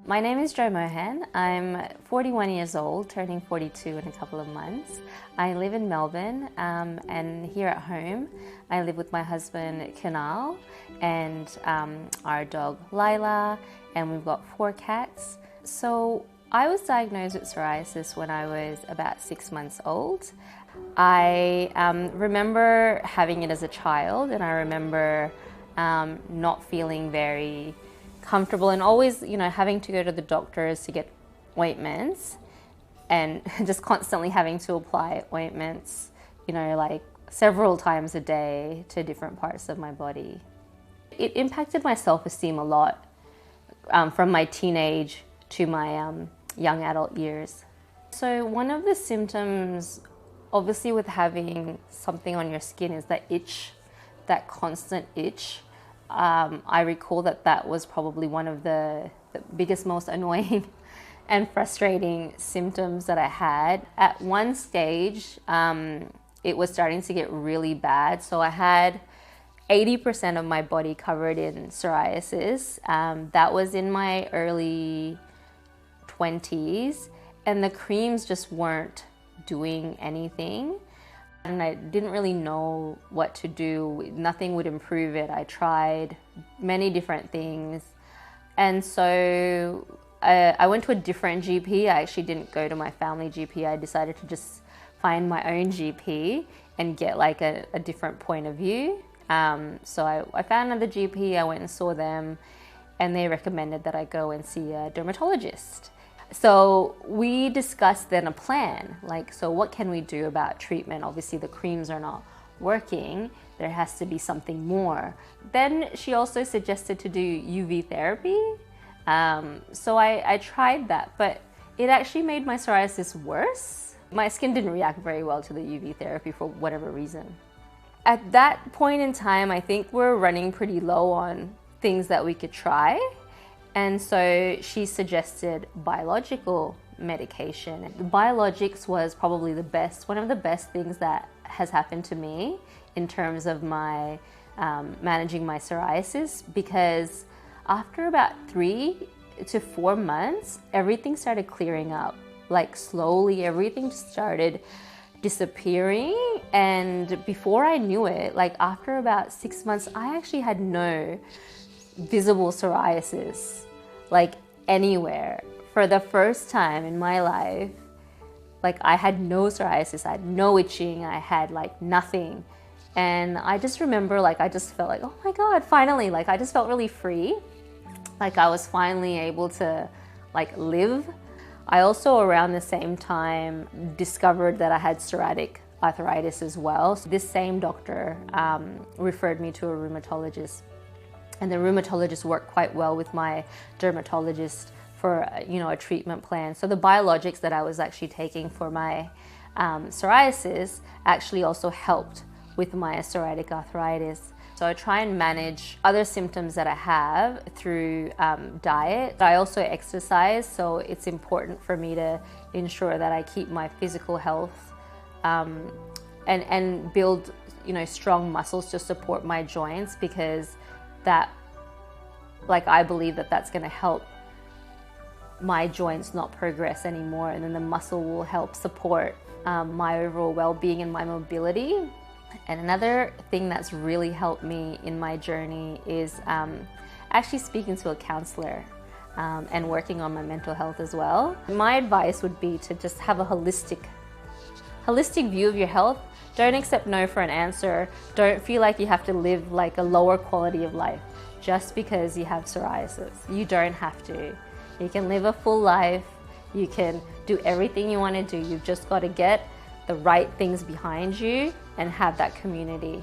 My name is Mohan. I'm 41 years old, turning 42 in a couple of months. I live in Melbourne, and here at home I live with my husband Kunal and our dog Lila, and we've got 4 cats. So I was diagnosed with psoriasis when I was about 6 months old. I remember having it as a child, and I remember not feeling very comfortable and always, having to go to the doctors to get ointments and just constantly having to apply ointments, like several times a day to different parts of my body. It impacted my self-esteem a lot from my teenage to my young adult years. So one of the symptoms, obviously with having something on your skin, is that itch, that constant itch. I recall that was probably one of the biggest, most annoying and frustrating symptoms that I had. At one stage, it was starting to get really bad. So I had 80% of my body covered in psoriasis. That was in my early 20s, and the creams just weren't doing anything. And I didn't really know what to do. Nothing would improve it. I tried many different things. And so I went to a different GP. I actually didn't go to my family GP. I decided to just find my own GP and get like a different point of view. So I found another GP, I went and saw them, and they recommended that I go and see a dermatologist. So we discussed then a plan, so what can we do about treatment? Obviously the creams are not working, there has to be something more. Then she also suggested to do UV therapy. So I tried that, but it actually made my psoriasis worse. My skin didn't react very well to the UV therapy for whatever reason. At that point in time, I think we're running pretty low on things that we could try. And so she suggested biological medication. The biologics was probably one of the best things that has happened to me in terms of my managing my psoriasis, because after about 3 to 4 months, everything started clearing up. Slowly, everything started disappearing. And before I knew it, after about 6 months, I actually had no visible psoriasis anywhere. For the first time in my life, I had no psoriasis, I had no itching, I had nothing. And I just remember I just felt oh my God, finally, I just felt really free. I was finally able to live. I also around the same time discovered that I had psoriatic arthritis as well. So this same doctor referred me to a rheumatologist. And the rheumatologist worked quite well with my dermatologist for a treatment plan. So the biologics that I was actually taking for my psoriasis actually also helped with my psoriatic arthritis. So I try and manage other symptoms that I have through diet. I also exercise, so it's important for me to ensure that I keep my physical health and build strong muscles to support my joints, because that I believe that that's going to help my joints not progress anymore, and then the muscle will help support my overall well-being and my mobility. And another thing that's really helped me in my journey is actually speaking to a counselor and working on my mental health as well. My advice would be to just have a holistic view of your health. Don't accept no for an answer. Don't feel like you have to live a lower quality of life just because you have psoriasis. You don't have to. You can live a full life. You can do everything you want to do. You've just got to get the right things behind you and have that community.